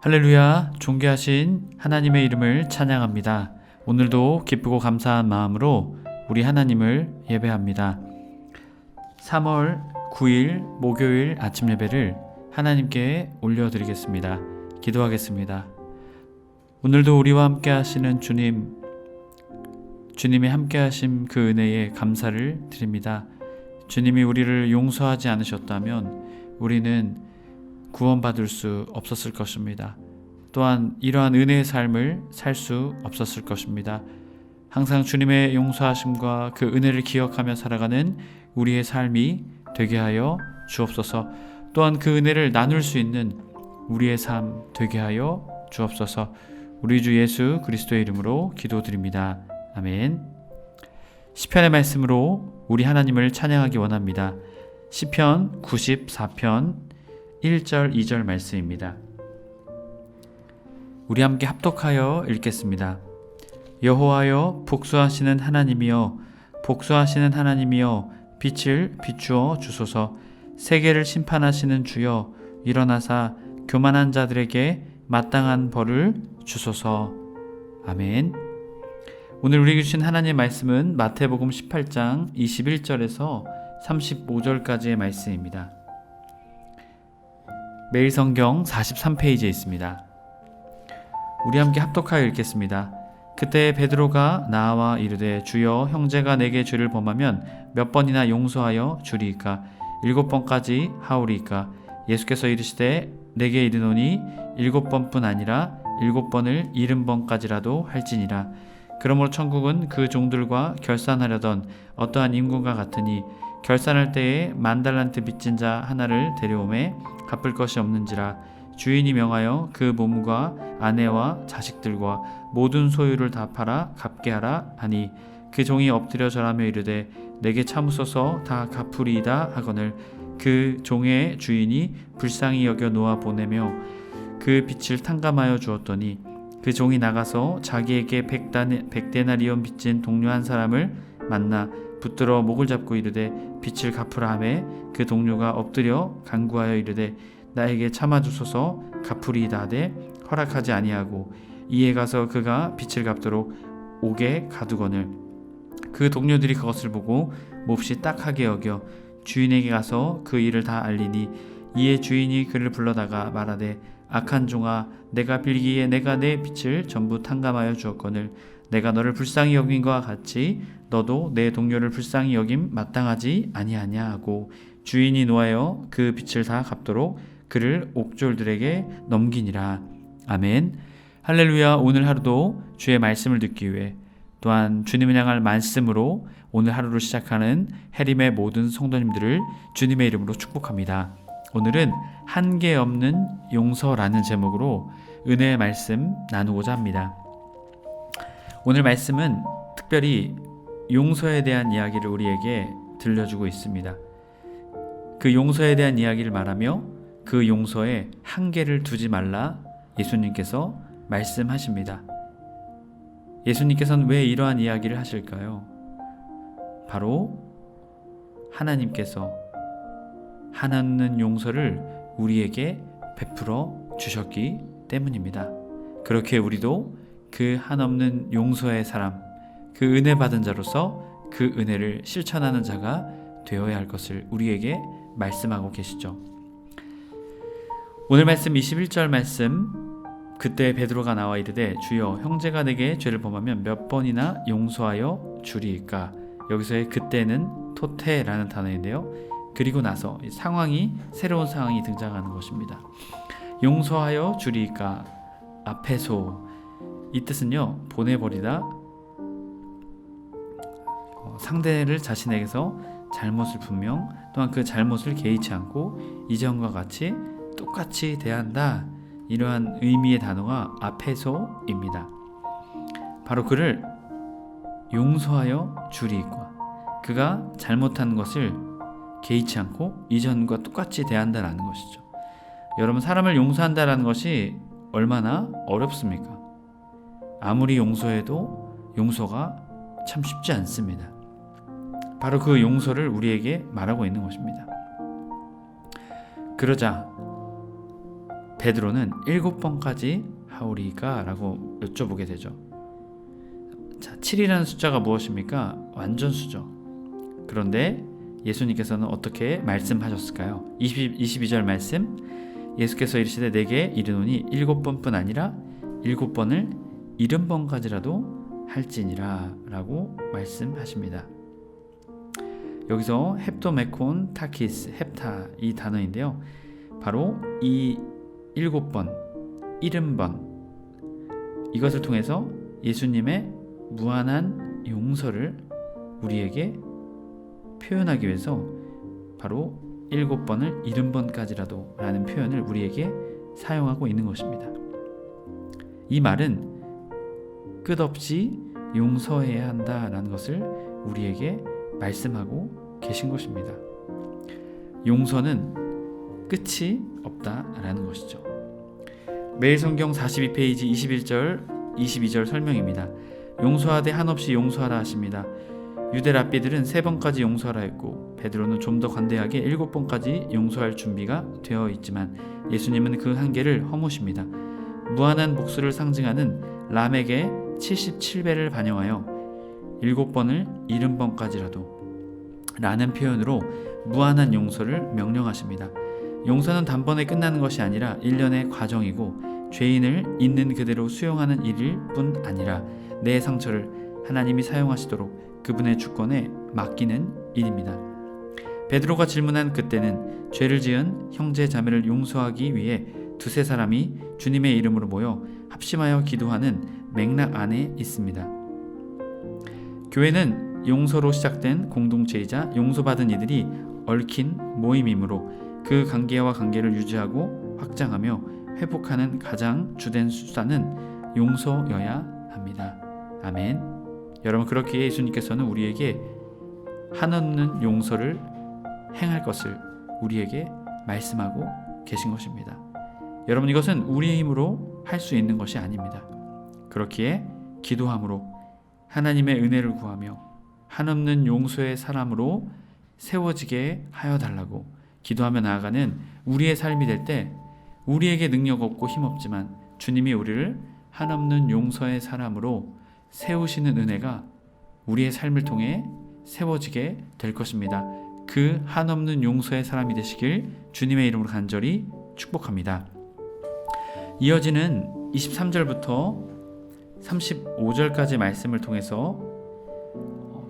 할렐루야, 존귀하신 하나님의 이름을 찬양합니다. 오늘도 기쁘고 감사한 마음으로 우리 하나님을 예배합니다. 3월 9일 목요일 아침 예배를 하나님께 올려드리겠습니다. 기도하겠습니다. 오늘도 우리와 함께 하시는 주님의 함께 하심 그 은혜에 감사를 드립니다. 주님이 우리를 용서하지 않으셨다면 우리는 구원받을 수 없었을 것입니다. 또한 이러한 은혜의 삶을 살 수 없었을 것입니다. 항상 주님의 용서하심과 그 은혜를 기억하며 살아가는 우리의 삶이 되게 하여 주옵소서. 또한 그 은혜를 나눌 수 있는 우리의 삶 되게 하여 주옵소서. 우리 주 예수 그리스도의 이름으로 기도드립니다. 아멘. 시편의 말씀으로 우리 하나님을 찬양하기 원합니다. 시편 94편 1절 2절 말씀입니다. 우리 함께 합독하여 읽겠습니다. 여호와여 복수하시는 하나님이여 복수하시는 하나님이여 빛을 비추어 주소서. 세계를 심판하시는 주여 일어나사 교만한 자들에게 마땅한 벌을 주소서. 아멘. 오늘 우리에게 주신 하나님의 말씀은 마태복음 18장 21절에서 35절까지의 말씀입니다. 매일 성경 43페이지에 있습니다. 우리 함께 합독하여 읽겠습니다. 그때 베드로가 나와 이르되 주여 형제가 내게 죄를 범하면 몇 번이나 용서하여 주리이까 7번까지 하오리이까. 예수께서 이르시되 내게 이르노니 7번뿐 아니라 7번을 70번까지라도 할지니라. 그러므로 천국은 그 종들과 결산하려던 어떠한 임금과 같으니 결산할 때에 10,000달란트 빚진 자 하나를 데려오매 갚을 것이 없는지라. 주인이 명하여 그 몸과 아내와 자식들과 모든 소유를 다 팔아 갚게 하라 하니 그 종이 엎드려 절하며 이르되 내게 참으소서 다 갚으리이다 하거늘 그 종의 주인이 불쌍히 여겨 놓아 보내며 그 빚을 탕감하여 주었더니 그 종이 나가서 자기에게 100데나리온 빚진 동료 한 사람을 만나 붙들어 목을 잡고 이르되 빚을 갚으라 하매 그 동료가 엎드려 간구하여 이르되 나에게 참아주소서 갚으리이다 하되 허락하지 아니하고 이에 가서 그가 빚을 갚도록 옥에 가두거늘 그 동료들이 그것을 보고 몹시 딱하게 여겨 주인에게 가서 그 일을 다 알리니 이에 주인이 그를 불러다가 말하되 악한 종아 내가 빌기에 내가 내 빚을 전부 탕감하여 주었거늘 내가 너를 불쌍히 여긴 것과 같이 너도 내 동료를 불쌍히 여김 마땅하지 아니하냐 하고 주인이 노하여 그 빚을 다 갚도록 그를 옥졸들에게 넘기니라. 아멘. 할렐루야. 오늘 하루도 주의 말씀을 듣기 위해 또한 주님을 향할 말씀으로 오늘 하루를 시작하는 해림의 모든 성도님들을 주님의 이름으로 축복합니다. 오늘은 한계 없는 용서라는 제목으로 은혜의 말씀 나누고자 합니다. 오늘 말씀은 특별히 용서에 대한 이야기를 우리에게 들려주고 있습니다. 그 용서에 대한 이야기를 말하며 그 용서에 한계를 두지 말라 예수님께서 말씀하십니다. 예수님께서는 왜 이러한 이야기를 하실까요? 바로 하나님께서 한없는 용서를 우리에게 베풀어 주셨기 때문입니다. 그렇게 우리도 그 한없는 용서의 사람, 그 은혜 받은 자로서 그 은혜를 실천하는 자가 되어야 할 것을 우리에게 말씀하고 계시죠. 오늘 말씀 21절 말씀, 그때 베드로가 나와 이르되 주여 형제가 내게 죄를 범하면 몇 번이나 용서하여 주리이까. 여기서의 그때는 토테라는 단어인데요. 그리고 나서 새로운 상황이 등장하는 것입니다. 용서하여 주리이까 아페소, 이 뜻은요 보내버리다, 상대를 자신에게서 잘못을 분명 또한 그 잘못을 개의치 않고 이전과 같이 똑같이 대한다, 이러한 의미의 단어가 아페소입니다. 바로 그를 용서하여 주리이까, 그가 잘못한 것을 개의치 않고 이전과 똑같이 대한다라는 것이죠. 여러분, 사람을 용서한다라는 것이 얼마나 어렵습니까? 아무리 용서해도 용서가 참 쉽지 않습니다. 바로 그 용서를 우리에게 말하고 있는 것입니다. 그러자 베드로는 7번까지 하오리까? 라고 여쭤보게 되죠. 자, 7이라는 숫자가 무엇입니까? 완전수죠. 그런데 예수님께서는 어떻게 말씀하셨을까요? 22절 말씀, 예수께서 이르시되 내게 이르노니 7번뿐 아니라 7번을 70번까지라도 할지니라 라고 말씀하십니다. 여기서 헵토메콘 타키스, 헵타 이 단어인데요, 바로 이 7번, 70번, 이것을 통해서 예수님의 무한한 용서를 우리에게 표현하기 위해서 바로 7번을 70번까지라도 라는 표현을 우리에게 사용하고 있는 것입니다. 이 말은 끝없이 용서해야 한다라는 것을 우리에게 말씀하고 계신 것입니다. 용서는 끝이 없다라는 것이죠. 매일 성경 42페이지 21절 22절 설명입니다. 용서하되 한없이 용서하라 하십니다. 유대 랍비들은 3번까지 용서하라 했고 베드로는 좀 더 관대하게 7번까지 용서할 준비가 되어 있지만 예수님은 그 한계를 허무십니다. 무한한 복수를 상징하는 람에게 77배를 반영하여 7번을 70번까지라도 라는 표현으로 무한한 용서를 명령하십니다. 용서는 단번에 끝나는 것이 아니라 일련의 과정이고 죄인을 있는 그대로 수용하는 일일 뿐 아니라 내 상처를 하나님이 사용하시도록 그분의 주권에 맡기는 일입니다. 베드로가 질문한 그때는 죄를 지은 형제 자매를 용서하기 위해 두세 사람이 주님의 이름으로 모여 합심하여 기도하는 맥락 안에 있습니다. 교회는 용서로 시작된 공동체이자 용서받은 이들이 얽힌 모임이므로 그 관계와 관계를 유지하고 확장하며 회복하는 가장 주된 수단은 용서여야 합니다. 아멘. 여러분, 그렇기에 예수님께서는 우리에게 한없는 용서를 행할 것을 우리에게 말씀하고 계신 것입니다. 여러분, 이것은 우리의 힘으로 할 수 있는 것이 아닙니다. 그렇기에 기도함으로 하나님의 은혜를 구하며 한없는 용서의 사람으로 세워지게 하여 달라고 기도하며 나아가는 우리의 삶이 될 때 우리에게 능력 없고 힘 없지만 주님이 우리를 한없는 용서의 사람으로 세우시는 은혜가 우리의 삶을 통해 세워지게 될 것입니다. 그 한없는 용서의 사람이 되시길 주님의 이름으로 간절히 축복합니다. 이어지는 23절부터 35절까지 말씀을 통해서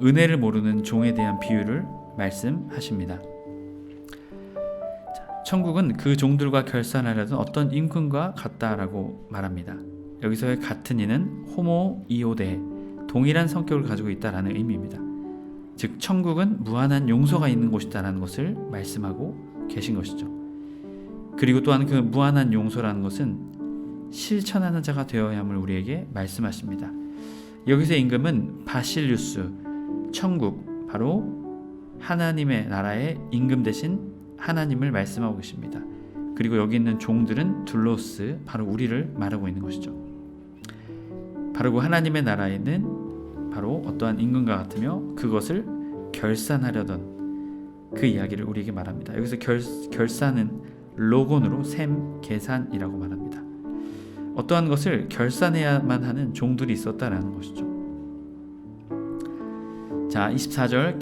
은혜를 모르는 종에 대한 비유를 말씀하십니다. 천국은 그 종들과 결산하려던 어떤 임금과 같다라고 말합니다. 여기서의 같은 이는 호모이오데, 동일한 성격을 가지고 있다라는 의미입니다. 즉 천국은 무한한 용서가 있는 곳이다라는 것을 말씀하고 계신 것이죠. 그리고 또한 그 무한한 용서라는 것은 실천하는 자가 되어야 함을 우리에게 말씀하십니다. 여기서의 임금은 바실류스, 천국, 바로 하나님의 나라의 임금 대신 하나님을 말씀하고 계십니다. 그리고 여기 있는 종들은 둘로스, 바로 우리를 말하고 있는 것이죠. 바로 그 하나님의 나라에는 바로 어떠한 임금과 같으며 그것을 결산하려던 그 이야기를 우리에게 말합니다. 여기서 결산은 로곤으로 셈, 계산이라고 말합니다. 어떠한 것을 결산해야만 하는 종들이 있었다라는 것이죠. 자, 24절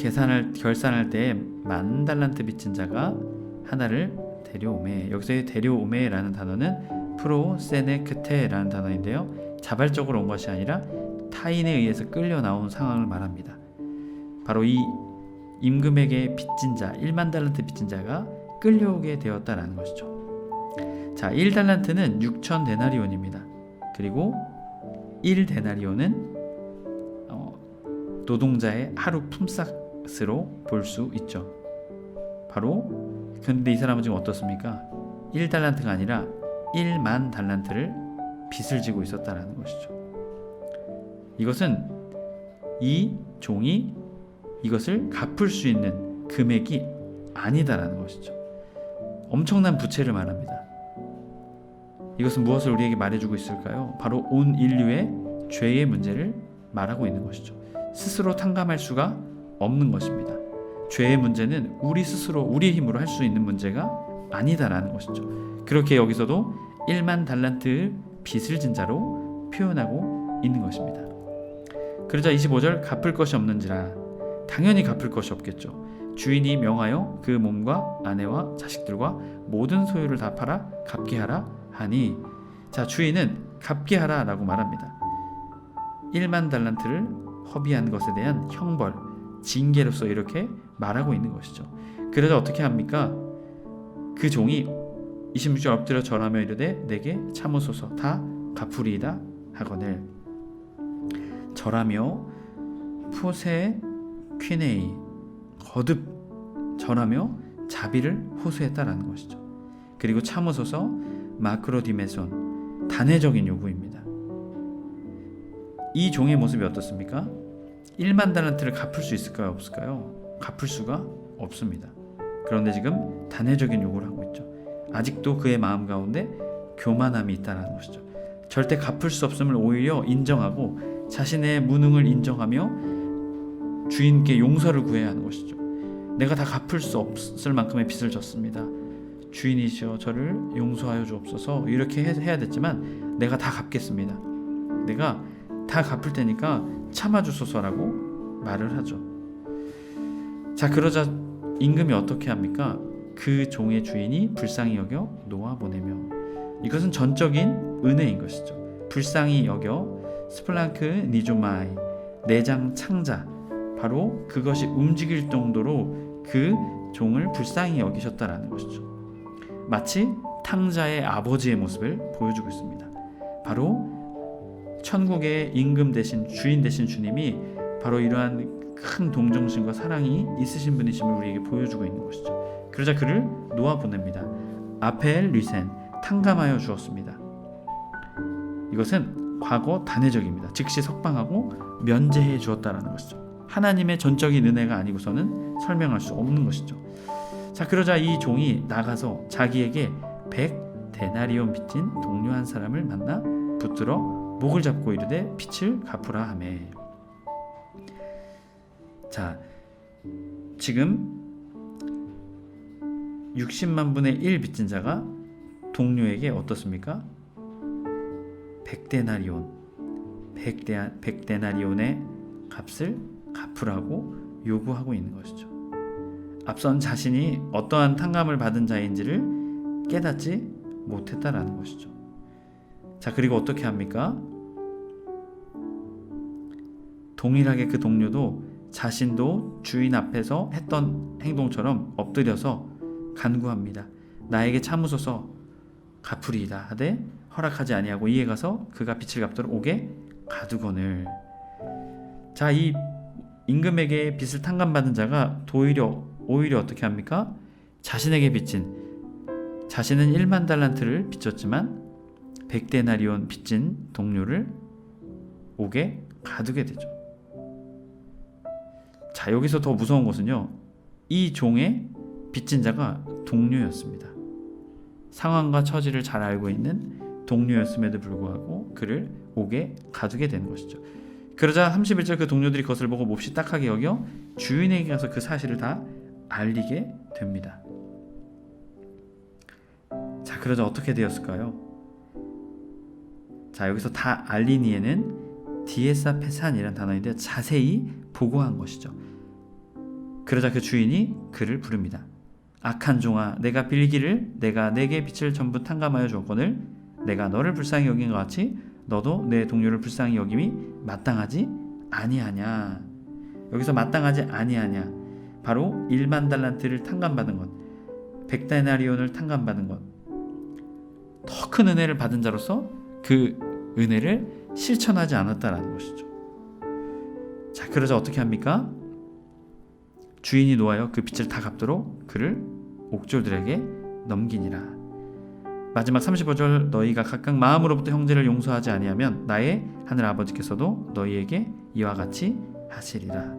결산할 때에 10,000달란트 빚진 자가 하나를 데려오매. 여기서의 데려오매라는 단어는 프로세네크테라는 단어인데요, 자발적으로 온 것이 아니라 타인에 의해서 끌려 나온 상황을 말합니다. 바로 이 임금에게 빚진 자, 10,000달란트 빚진 자가 끌려오게 되었다라는 것이죠. 자, 1달란트는 6,000데나리온입니다. 그리고 1데나리온은 노동자의 하루 품삯으로 볼 수 있죠. 바로 근데 이 사람은 지금 어떻습니까? 1달란트가 아니라 1만 달란트를 빚을 지고 있었다라는 것이죠. 이것은 이 종이 이것을 갚을 수 있는 금액이 아니다라는 것이죠. 엄청난 부채를 말합니다. 이것은 무엇을 우리에게 말해주고 있을까요? 바로 온 인류의 죄의 문제를 말하고 있는 것이죠. 스스로 탕감할 수가 없는 것입니다. 죄의 문제는 우리 스스로 우리의 힘으로 할 수 있는 문제가 아니다라는 것이죠. 그렇게 여기서도 1만 달란트 빚을 진 자로 표현하고 있는 것입니다. 그러자 25절 갚을 것이 없는지라. 당연히 갚을 것이 없겠죠. 주인이 명하여 그 몸과 아내와 자식들과 모든 소유를 다 팔아 갚게 하라 하니, 자, 주인은 갚게 하라 라고 말합니다. 1만 달란트를 허비한 것에 대한 형벌, 징계로서 이렇게 말하고 있는 것이죠. 그러자 어떻게 합니까? 그 종이 26절 엎드려 절하며 이르되 내게 참으소서 다 갚으리이다 하거늘. 절하며 포세 퀴네이, 거듭 절하며 자비를 호소했다라는 것이죠. 그리고 참으소서 마크로디메손, 단회적인 요구입니다. 이 종의 모습이 어떻습니까? 1만 달란트를 갚을 수 있을까요? 없을까요? 갚을 수가 없습니다. 그런데 지금 단회적인 요구를 하고 있죠. 아직도 그의 마음 가운데 교만함이 있다는 것이죠. 절대 갚을 수 없음을 오히려 인정하고 자신의 무능을 인정하며 주인께 용서를 구해야 하는 것이죠. 내가 다 갚을 수 없을 만큼의 빚을 졌습니다. 주인이시여 저를 용서하여 주옵소서. 이렇게 해야 됐지만 내가 다 갚겠습니다. 내가 다 갚을 테니까 참아주소서라고 말을 하죠. 자, 그러자 임금이 어떻게 합니까? 그 종의 주인이 불쌍히 여겨 놓아 보내며. 이것은 전적인 은혜인 것이죠. 불쌍히 여겨 스플랑크 니조마이, 내장 창자, 바로 그것이 움직일 정도로 그 종을 불쌍히 여기셨다라는 것이죠. 마치 탕자의 아버지의 모습을 보여주고 있습니다. 바로 천국의 임금 대신 주인 대신 주님이 바로 이러한 큰 동정심과 사랑이 있으신 분이심을 우리에게 보여주고 있는 것이죠. 그러자 그를 놓아 보냅니다. 아펠 리센, 탕감하여 주었습니다. 이것은 과거 단회적입니다. 즉시 석방하고 면제해 주었다라는 것이죠. 하나님의 전적인 은혜가 아니고서는 설명할 수 없는 것이죠. 자, 그러자 이 종이 나가서 자기에게 100데나리온 빚진 동료 한 사람을 만나 붙들어 목을 잡고 이르되 빚을 갚으라 하매. 자, 지금 60만 분의 1 빚진 자가 동료에게 어떻습니까? 100데나리온의 값을 갚으라고 요구하고 있는 것이죠. 앞선 자신이 어떠한 탕감을 받은 자인지를 깨닫지 못했다라는 것이죠. 자, 그리고 어떻게 합니까? 동일하게 그 동료도 자신도 주인 앞에서 했던 행동처럼 엎드려서 간구합니다. 나에게 참으소서 갚으리이다 하되 허락하지 아니하고 이에 가서 그가 빚을 갚도록 옥에 가두거늘. 자, 이 임금에게 빚을 탕감받은 자가 오히려 어떻게 합니까? 자신에게 빚진, 자신은 1만 달란트를 빚졌지만 100데나리온 빚진 동료를 옥에 가두게 되죠. 자, 여기서 더 무서운 것은요, 이 종의 빚진 자가 동료였습니다. 상황과 처지를 잘 알고 있는 동료였음에도 불구하고 그를 옥에 가두게 되는 것이죠. 그러자 31절 그 동료들이 그것을 보고 몹시 딱하게 여겨 주인에게 가서 그 사실을 다 알리게 됩니다. 자, 그러자 어떻게 되었을까요? 자, 여기서 다 알리니에는 디에사 페산이라는 단어인데 자세히 보고한 것이죠. 그러자 그 주인이 그를 부릅니다. 악한 종아, 내가 빌기를 내가 내게 빚을 전부 탕감하여 주었거늘 내가 너를 불쌍히 여긴 것 같이 너도 내 동료를 불쌍히 여김이 마땅하지 아니하냐. 여기서 마땅하지 아니하냐, 바로 1만 달란트를 탕감받은 것, 100데나리온을 탕감받은 것, 더 큰 은혜를 받은 자로서 그 은혜를 실천하지 않았다라는 것이죠. 자, 그러자 어떻게 합니까? 주인이 노하여 그 빚을 다 갚도록 그를 옥졸들에게 넘기니라. 마지막 35절 너희가 각각 마음으로부터 형제를 용서하지 아니하면 나의 하늘 아버지께서도 너희에게 이와 같이 하시리라.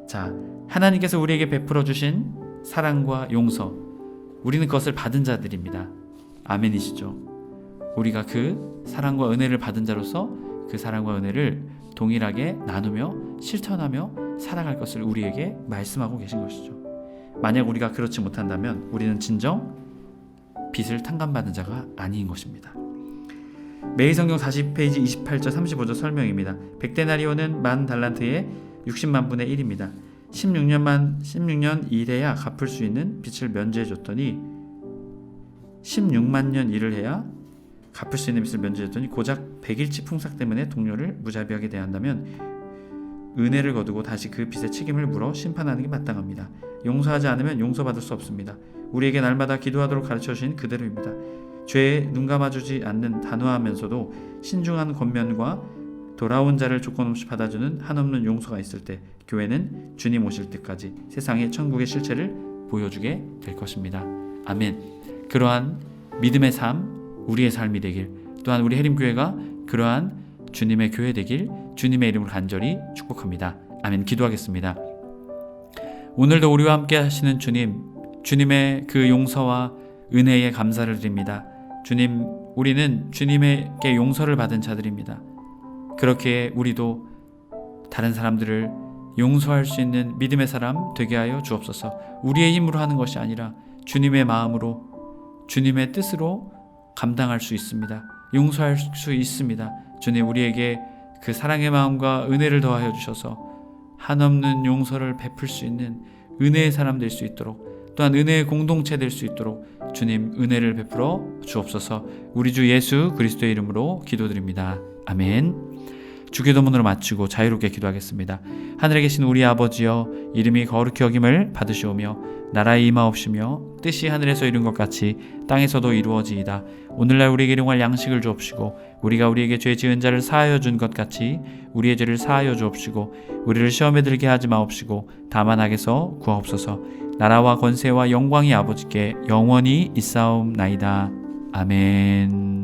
자, 하나님께서 우리에게 베풀어 주신 사랑과 용서, 우리는 그것을 받은 자들입니다. 아멘이시죠? 우리가 그 사랑과 은혜를 받은 자로서 그 사랑과 은혜를 동일하게 나누며 실천하며 살아갈 것을 우리에게 말씀하고 계신 것이죠. 만약 우리가 그렇지 못한다면 우리는 진정 빚을 탕감받은 자가 아닌 것입니다. 매일성경 40페이지 28절 35절 설명입니다. 100데나리온은 10,000달란트의 60만 분의 1입니다. 16년 일해야 갚을 수 있는 빚을 면제해 줬더니 16만 년 일을 해야 갚을 수 있는 빚을 면제해 줬더니 고작 100일치 풍삭 때문에 동료를 무자비하게 대한다면 은혜를 거두고 다시 그 빚의 책임을 물어 심판하는 게 마땅합니다. 용서하지 않으면 용서받을 수 없습니다. 우리에게 날마다 기도하도록 가르쳐 주신 그대로입니다. 죄에 눈감아주지 않는 단호하면서도 신중한 권면과 돌아온 자를 조건 없이 받아주는 한없는 용서가 있을 때 교회는 주님 오실 때까지 세상에 천국의 실체를 보여주게 될 것입니다. 아멘. 그러한 믿음의 삶, 우리의 삶이 되길, 또한 우리 해림교회가 그러한 주님의 교회 되길 주님의 이름으로 간절히 축복합니다. 아멘. 기도하겠습니다. 오늘도 우리와 함께 하시는 주님, 주님의 그 용서와 은혜에 감사를 드립니다. 주님, 우리는 주님에게 용서를 받은 자들입니다. 그렇게 우리도 다른 사람들을 용서할 수 있는 믿음의 사람 되게 하여 주옵소서. 우리의 힘으로 하는 것이 아니라 주님의 마음으로, 주님의 뜻으로 감당할 수 있습니다. 용서할 수 있습니다. 주님, 우리에게 그 사랑의 마음과 은혜를 더하여 주셔서 한없는 용서를 베풀 수 있는 은혜의 사람 될 수 있도록, 또한 은혜의 공동체 될 수 있도록 주님 은혜를 베풀어 주옵소서. 우리 주 예수 그리스도의 이름으로 기도드립니다. 아멘. 주기도문으로 마치고 자유롭게 기도하겠습니다. 하늘에 계신 우리 아버지여, 이름이 거룩히 여김을 받으시오며 나라의 임하옵시며 뜻이 하늘에서 이룬 것 같이 땅에서도 이루어지이다. 오늘날 우리에게 일용할 양식을 주옵시고 우리가 우리에게 죄 지은 자를 사하여 준 것 같이 우리의 죄를 사하여 주옵시고 우리를 시험에 들게 하지 마옵시고 다만 악에서 구하옵소서. 나라와 권세와 영광이 아버지께 영원히 있사옵나이다. 아멘.